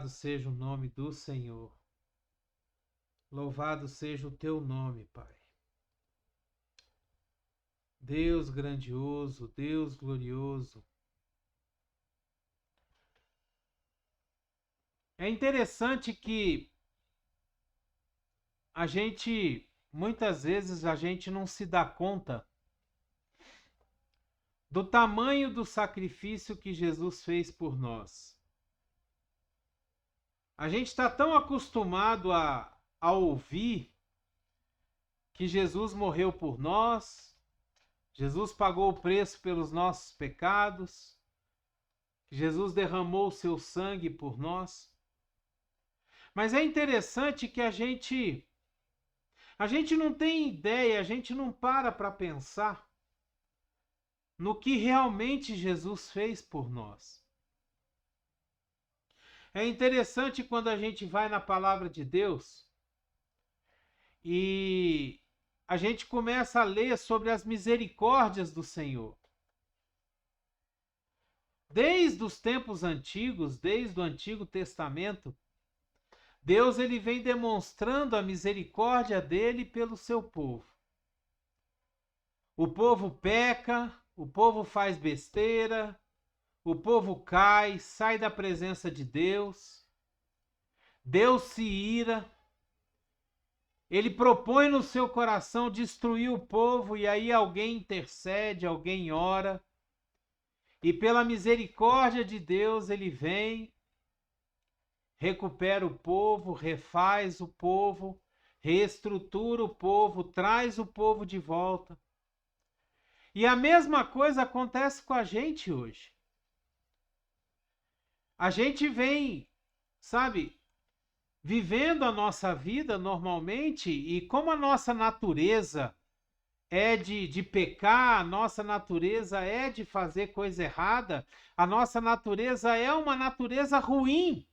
Louvado seja o nome do Senhor. Louvado seja o teu nome, Pai. Deus grandioso, Deus glorioso. É interessante que muitas vezes a gente não se dá conta do tamanho do sacrifício que Jesus fez por nós. A gente está tão acostumado a ouvir que Jesus morreu por nós, Jesus pagou o preço pelos nossos pecados, que Jesus derramou o seu sangue por nós. Mas é interessante que a gente não tem ideia, a gente não para pensar no que realmente Jesus fez por nós. É interessante quando a gente vai na palavra de Deus e a gente começa a ler sobre as misericórdias do Senhor. Desde os tempos antigos, desde o Antigo Testamento, Deus ele vem demonstrando a misericórdia dele pelo seu povo. O povo peca, o povo faz besteira, o povo cai, sai da presença de Deus. Deus se ira. Ele propõe no seu coração destruir o povo e aí alguém intercede, alguém ora. E pela misericórdia de Deus ele vem, recupera o povo, refaz o povo, reestrutura o povo, traz o povo de volta. E a mesma coisa acontece com a gente hoje. A gente vem, sabe, vivendo a nossa vida normalmente e como a nossa natureza é de pecar, a nossa natureza é de fazer coisa errada, a nossa natureza é uma natureza ruim.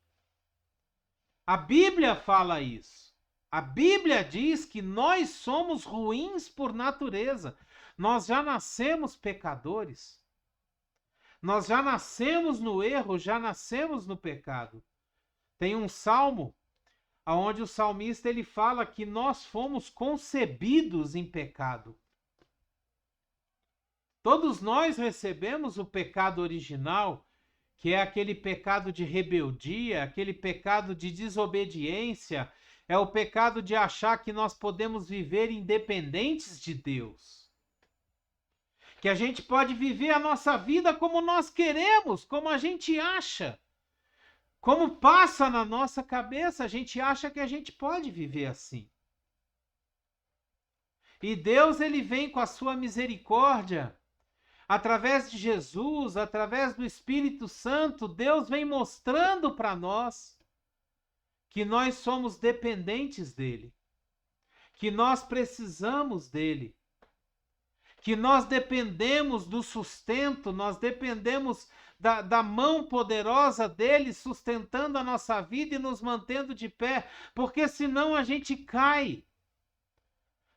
A Bíblia fala isso. A Bíblia diz que nós somos ruins por natureza. Nós já nascemos pecadores. Nós já nascemos no erro, já nascemos no pecado. Tem um salmo onde o salmista ele fala que nós fomos concebidos em pecado. Todos nós recebemos o pecado original, que é aquele pecado de rebeldia, aquele pecado de desobediência, é o pecado de achar que nós podemos viver independentes de Deus. Que a gente pode viver a nossa vida como nós queremos, como a gente acha. Como passa na nossa cabeça, a gente acha que a gente pode viver assim. E Deus, ele vem com a sua misericórdia, através de Jesus, através do Espírito Santo, Deus vem mostrando para nós que nós somos dependentes dele, que nós precisamos dele, que nós dependemos do sustento, nós dependemos da mão poderosa dele sustentando a nossa vida e nos mantendo de pé, porque senão a gente cai.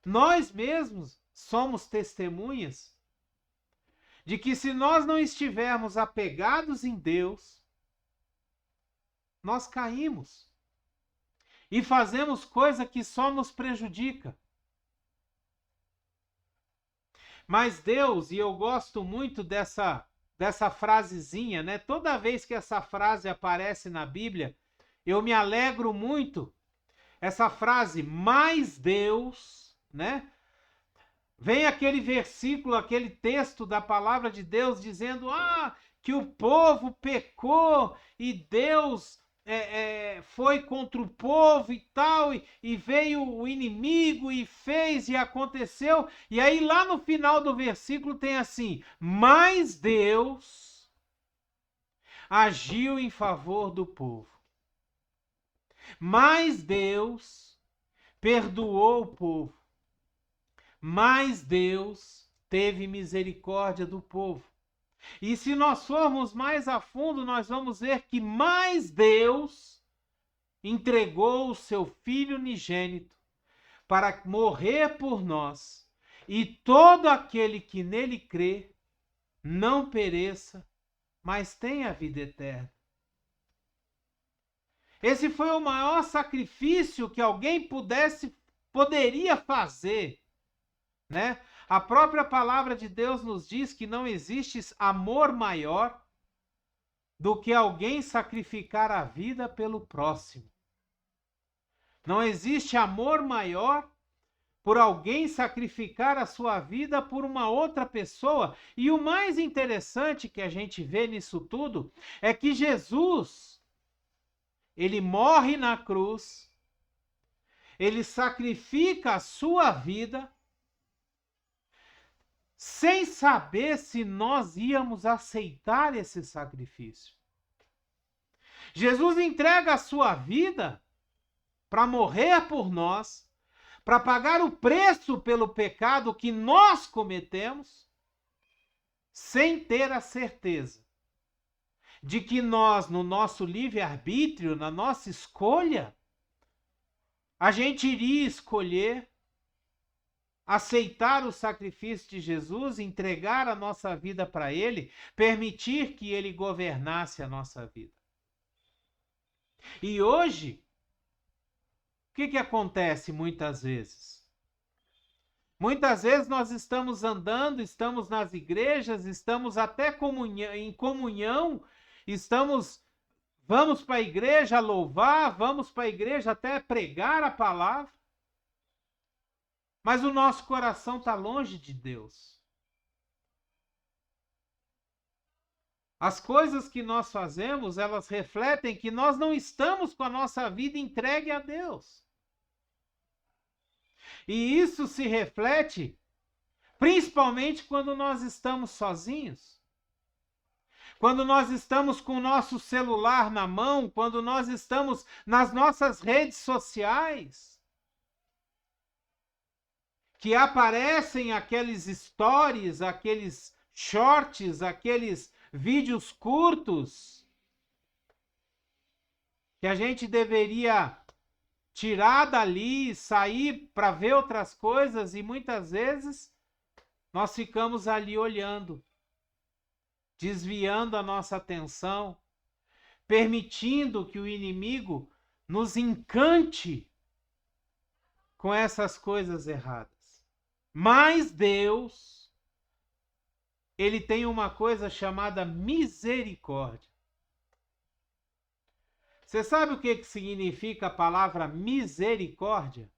Nós mesmos somos testemunhas de que se nós não estivermos apegados em Deus, nós caímos e fazemos coisa que só nos prejudica. Mas Deus, e eu gosto muito dessa frasezinha, né? Toda vez que essa frase aparece na Bíblia, eu me alegro muito. Essa frase, mas Deus, né? Vem aquele versículo, aquele texto da palavra de Deus dizendo que o povo pecou e Deus foi contra o povo e tal, e veio o inimigo e fez e aconteceu. E aí lá no final do versículo tem assim, mas Deus agiu em favor do povo. Mas Deus perdoou o povo. Mas Deus teve misericórdia do povo. E se nós formos mais a fundo, nós vamos ver que mais Deus entregou o seu Filho unigênito para morrer por nós, e todo aquele que nele crê não pereça, mas tenha a vida eterna. Esse foi o maior sacrifício que alguém poderia fazer, né? A própria palavra de Deus nos diz que não existe amor maior do que alguém sacrificar a vida pelo próximo. Não existe amor maior por alguém sacrificar a sua vida por uma outra pessoa. E o mais interessante que a gente vê nisso tudo é que Jesus, ele morre na cruz, ele sacrifica a sua vida, sem saber se nós íamos aceitar esse sacrifício. Jesus entrega a sua vida para morrer por nós, para pagar o preço pelo pecado que nós cometemos, sem ter a certeza de que nós, no nosso livre-arbítrio, na nossa escolha, a gente iria escolher aceitar o sacrifício de Jesus, entregar a nossa vida para Ele, permitir que Ele governasse a nossa vida. E hoje, o que acontece muitas vezes? Muitas vezes nós estamos andando, estamos nas igrejas, estamos até em comunhão, vamos para a igreja louvar, vamos para a igreja até pregar a palavra, mas o nosso coração está longe de Deus. As coisas que nós fazemos, elas refletem que nós não estamos com a nossa vida entregue a Deus. E isso se reflete principalmente quando nós estamos sozinhos. Quando nós estamos com o nosso celular na mão, quando nós estamos nas nossas redes sociais, que aparecem aqueles stories, aqueles shorts, aqueles vídeos curtos, que a gente deveria tirar dali, sair para ver outras coisas, e muitas vezes nós ficamos ali olhando, desviando a nossa atenção, permitindo que o inimigo nos encante com essas coisas erradas. Mas Deus, ele tem uma coisa chamada misericórdia. Você sabe o que significa a palavra misericórdia?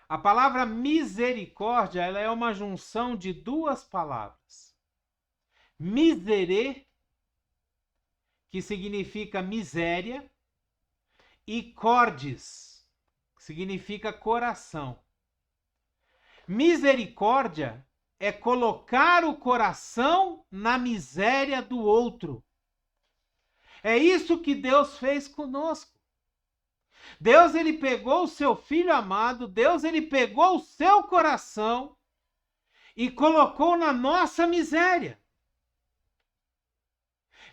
A palavra misericórdia, ela é uma junção de duas palavras. Miserê, que significa miséria, e cordis, que significa coração. Misericórdia é colocar o coração na miséria do outro. É isso que Deus fez conosco. Deus, ele pegou o seu filho amado, Deus, ele pegou o seu coração e colocou na nossa miséria.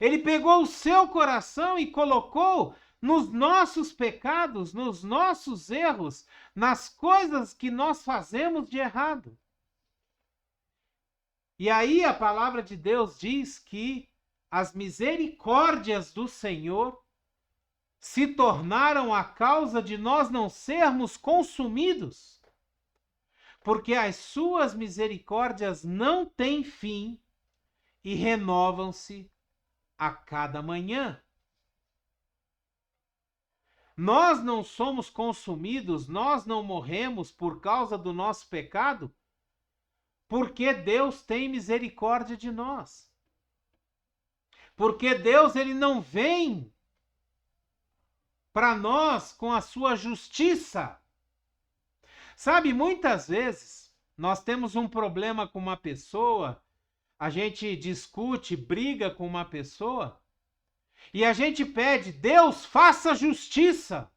Ele pegou o seu coração e colocou nos nossos pecados, nos nossos erros, nas coisas que nós fazemos de errado. E aí a palavra de Deus diz que as misericórdias do Senhor se tornaram a causa de nós não sermos consumidos, porque as suas misericórdias não têm fim e renovam-se a cada manhã. Nós não somos consumidos, nós não morremos por causa do nosso pecado, porque Deus tem misericórdia de nós. Porque Deus, ele não vem para nós com a sua justiça. Sabe, muitas vezes nós temos um problema com uma pessoa, a gente discute, briga com uma pessoa, e a gente pede, Deus, faça justiça.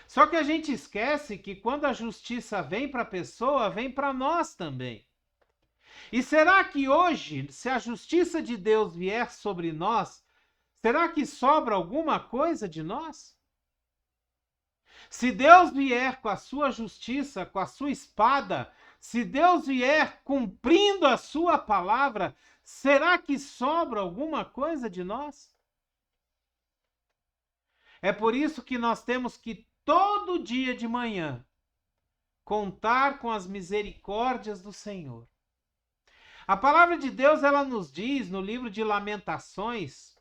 Só que a gente esquece que quando a justiça vem para a pessoa, vem para nós também. E será que hoje, se a justiça de Deus vier sobre nós, será que sobra alguma coisa de nós? Se Deus vier com a sua justiça, com a sua espada, se Deus vier cumprindo a sua palavra, será que sobra alguma coisa de nós? É por isso que nós temos que todo dia de manhã contar com as misericórdias do Senhor. A palavra de Deus, ela nos diz no livro de Lamentações,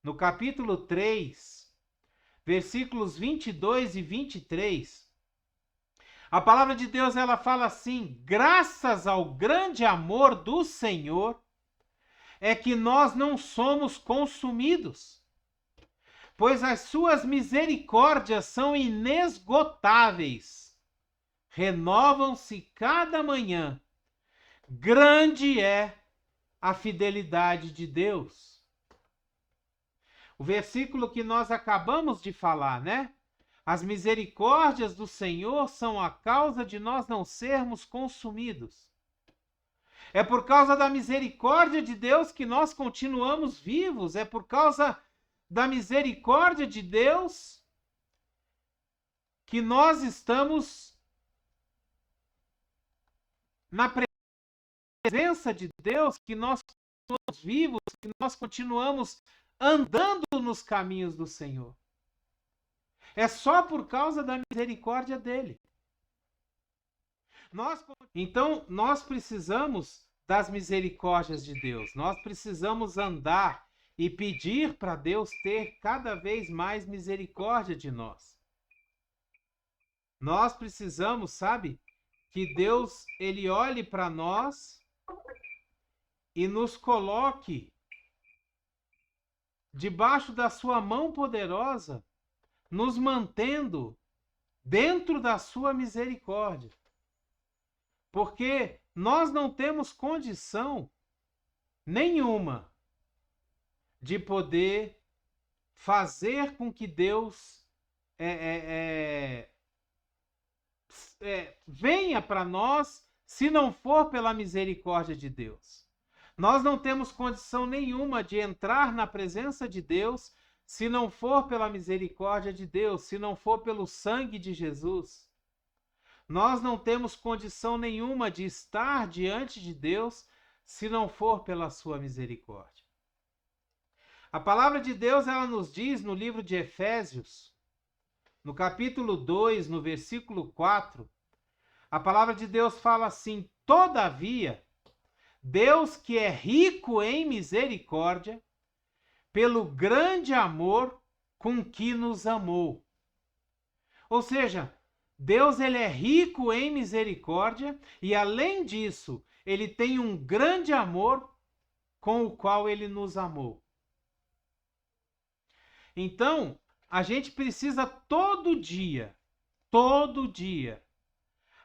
no capítulo 3, versículos 22 e 23, a palavra de Deus, ela fala assim: graças ao grande amor do Senhor é que nós não somos consumidos, pois as suas misericórdias são inesgotáveis, renovam-se cada manhã. Grande é a fidelidade de Deus. O versículo que nós acabamos de falar, né? As misericórdias do Senhor são a causa de nós não sermos consumidos. É por causa da misericórdia de Deus que nós continuamos vivos. É por causa da misericórdia de Deus que nós estamos na presença de Deus, que nós continuamos vivos, que nós continuamos andando nos caminhos do Senhor. É só por causa da misericórdia dele. Então, nós precisamos das misericórdias de Deus. Nós precisamos andar e pedir para Deus ter cada vez mais misericórdia de nós. Nós precisamos, sabe, que Deus, ele olhe para nós e nos coloque debaixo da sua mão poderosa, nos mantendo dentro da sua misericórdia. Porque nós não temos condição nenhuma de poder fazer com que Deus venha para nós se não for pela misericórdia de Deus. Nós não temos condição nenhuma de entrar na presença de Deus se não for pela misericórdia de Deus, se não for pelo sangue de Jesus. Nós não temos condição nenhuma de estar diante de Deus se não for pela sua misericórdia. A palavra de Deus, ela nos diz no livro de Efésios, no capítulo 2, no versículo 4, a palavra de Deus fala assim: todavia, Deus que é rico em misericórdia, pelo grande amor com que nos amou. Ou seja, Deus, ele é rico em misericórdia e, além disso, ele tem um grande amor com o qual ele nos amou. Então, a gente precisa todo dia,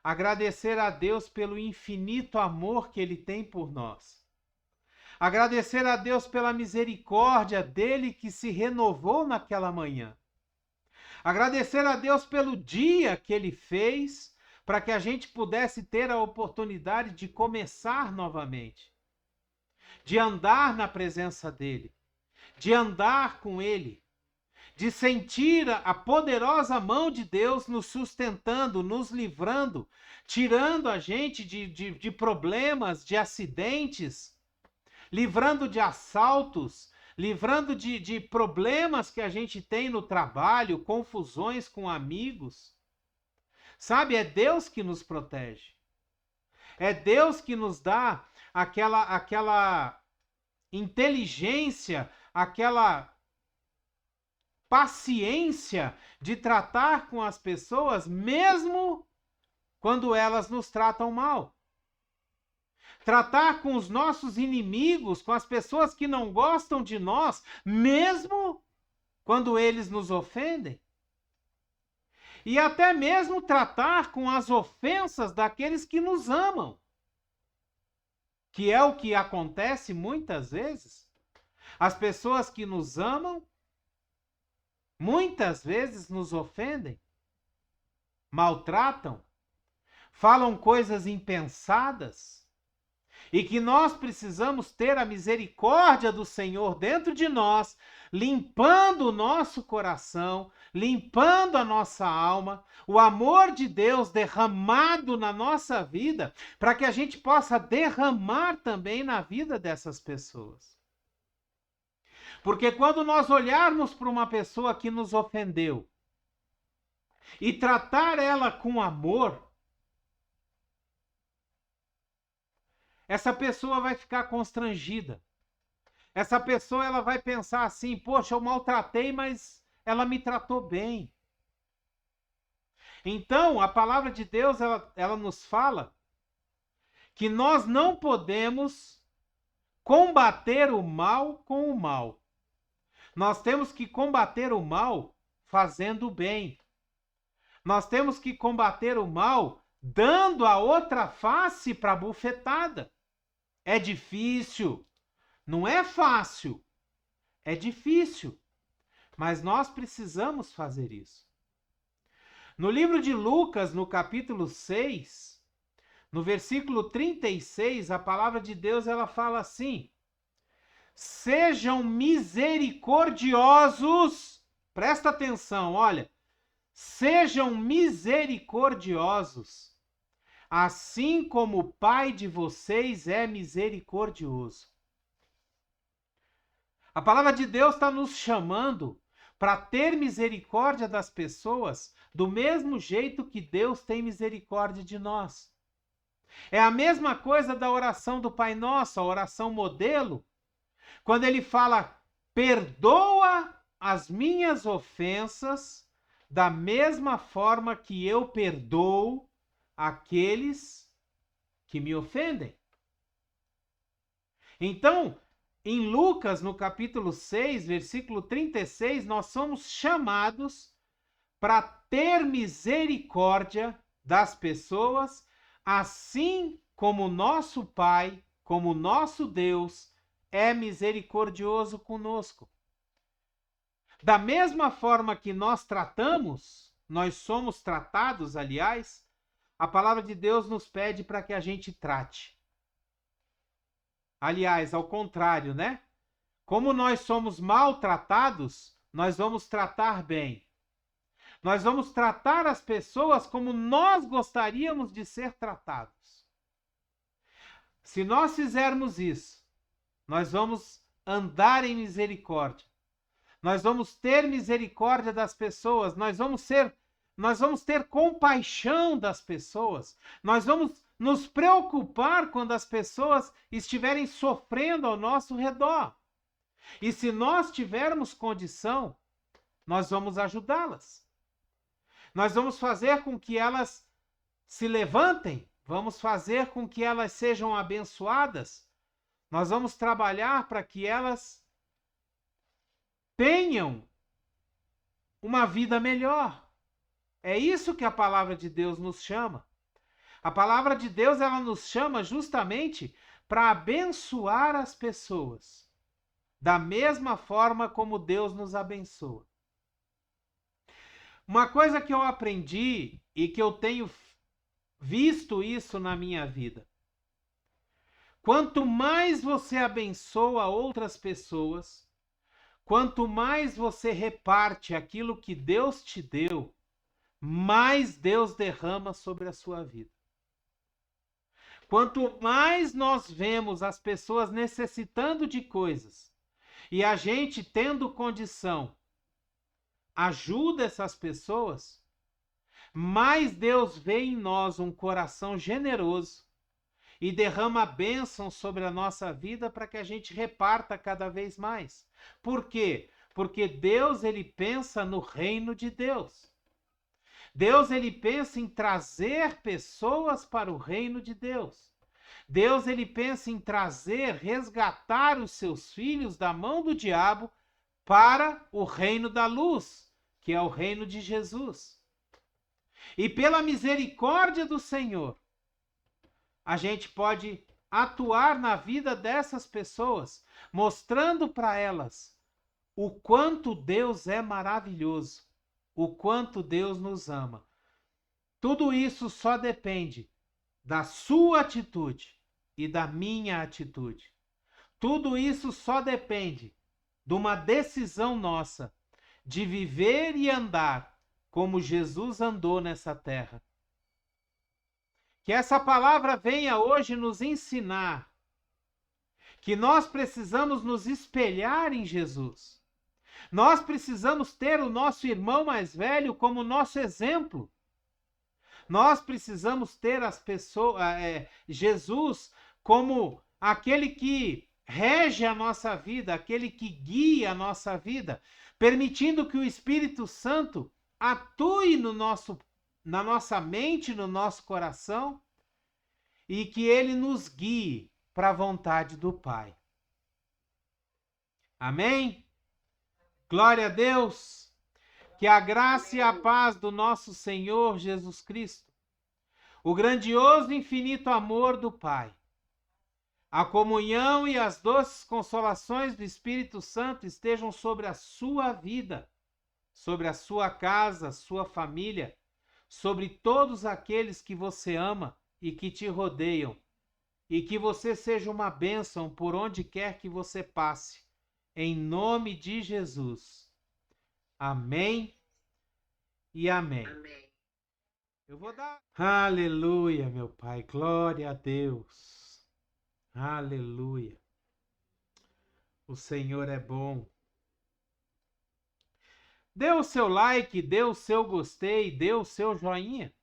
agradecer a Deus pelo infinito amor que ele tem por nós. Agradecer a Deus pela misericórdia dele que se renovou naquela manhã. Agradecer a Deus pelo dia que ele fez para que a gente pudesse ter a oportunidade de começar novamente, de andar na presença dele, de andar com ele, de sentir a poderosa mão de Deus nos sustentando, nos livrando, tirando a gente de problemas, de acidentes, livrando de assaltos, livrando de problemas que a gente tem no trabalho, confusões com amigos. Sabe, é Deus que nos protege. É Deus que nos dá aquela inteligência, aquela paciência de tratar com as pessoas, mesmo quando elas nos tratam mal. Tratar com os nossos inimigos, com as pessoas que não gostam de nós, mesmo quando eles nos ofendem. E até mesmo tratar com as ofensas daqueles que nos amam, que é o que acontece muitas vezes. As pessoas que nos amam, muitas vezes nos ofendem, maltratam, falam coisas impensadas, e que nós precisamos ter a misericórdia do Senhor dentro de nós, limpando o nosso coração, limpando a nossa alma, o amor de Deus derramado na nossa vida, para que a gente possa derramar também na vida dessas pessoas. Porque quando nós olharmos para uma pessoa que nos ofendeu e tratar ela com amor, essa pessoa vai ficar constrangida. Essa pessoa ela vai pensar assim: poxa, eu maltratei, mas ela me tratou bem. Então, a palavra de Deus ela nos fala que nós não podemos combater o mal com o mal. Nós temos que combater o mal fazendo o bem. Nós temos que combater o mal dando a outra face para a bufetada. É difícil, não é fácil, é difícil, mas nós precisamos fazer isso. No livro de Lucas, no capítulo 6, no versículo 36, a palavra de Deus ela fala assim: sejam misericordiosos, presta atenção, olha, sejam misericordiosos, assim como o Pai de vocês é misericordioso. A palavra de Deus está nos chamando para ter misericórdia das pessoas do mesmo jeito que Deus tem misericórdia de nós. É a mesma coisa da oração do Pai Nosso, a oração modelo, quando ele fala: perdoa as minhas ofensas da mesma forma que eu perdoo aqueles que me ofendem. Então, em Lucas, no capítulo 6, versículo 36, nós somos chamados para ter misericórdia das pessoas, assim como o nosso Pai, como o nosso Deus, é misericordioso conosco. Da mesma forma que nós tratamos, nós somos tratados, aliás, a palavra de Deus nos pede para que a gente trate. Aliás, ao contrário, né? Como nós somos maltratados, nós vamos tratar bem. Nós vamos tratar as pessoas como nós gostaríamos de ser tratados. Se nós fizermos isso, nós vamos andar em misericórdia. Nós vamos ter misericórdia das pessoas, nós vamos ter compaixão das pessoas. Nós vamos nos preocupar quando as pessoas estiverem sofrendo ao nosso redor. E se nós tivermos condição, nós vamos ajudá-las. Nós vamos fazer com que elas se levantem, vamos fazer com que elas sejam abençoadas. Nós vamos trabalhar para que elas tenham uma vida melhor. É isso que a palavra de Deus nos chama. A palavra de Deus ela nos chama justamente para abençoar as pessoas, da mesma forma como Deus nos abençoa. Uma coisa que eu aprendi e que eu tenho visto isso na minha vida: quanto mais você abençoa outras pessoas, quanto mais você reparte aquilo que Deus te deu, mais Deus derrama sobre a sua vida. Quanto mais nós vemos as pessoas necessitando de coisas e a gente tendo condição, ajuda essas pessoas, mais Deus vê em nós um coração generoso e derrama bênção sobre a nossa vida para que a gente reparta cada vez mais. Por quê? Porque Deus ele pensa no reino de Deus. Deus ele pensa em trazer pessoas para o reino de Deus. Deus ele pensa em trazer, resgatar os seus filhos da mão do diabo para o reino da luz, que é o reino de Jesus. E pela misericórdia do Senhor, a gente pode atuar na vida dessas pessoas, mostrando para elas o quanto Deus é maravilhoso, o quanto Deus nos ama. Tudo isso só depende da sua atitude e da minha atitude. Tudo isso só depende de uma decisão nossa de viver e andar como Jesus andou nessa terra. Que essa palavra venha hoje nos ensinar que nós precisamos nos espelhar em Jesus. Nós precisamos ter o nosso irmão mais velho como nosso exemplo. Nós precisamos ter Jesus como aquele que rege a nossa vida, aquele que guia a nossa vida, permitindo que o Espírito Santo atue na nossa mente, no nosso coração, e que ele nos guie para a vontade do Pai. Amém? Glória a Deus! Que a graça e a paz do nosso Senhor Jesus Cristo, o grandioso e infinito amor do Pai, a comunhão e as doces consolações do Espírito Santo estejam sobre a sua vida, sobre a sua casa, sua família, sobre todos aqueles que você ama e que te rodeiam, e que você seja uma bênção por onde quer que você passe, em nome de Jesus. Amém e amém. Amém. Eu vou dar. Aleluia, meu Pai, glória a Deus. Aleluia. O Senhor é bom. Dê o seu like, dê o seu gostei, dê o seu joinha.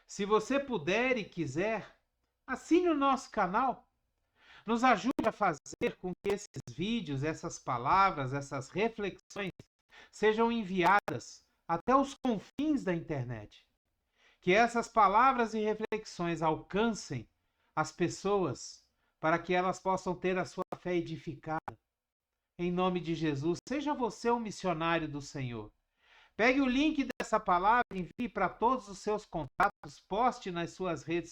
Se você puder e quiser, assine o nosso canal. Nos ajude a fazer com que esses vídeos, essas palavras, essas reflexões sejam enviadas até os confins da internet. Que essas palavras e reflexões alcancem as pessoas para que elas possam ter a sua fé edificada. Em nome de Jesus, seja você um missionário do Senhor. Pegue o link dessa palavra, envie para todos os seus contatos, poste nas suas redes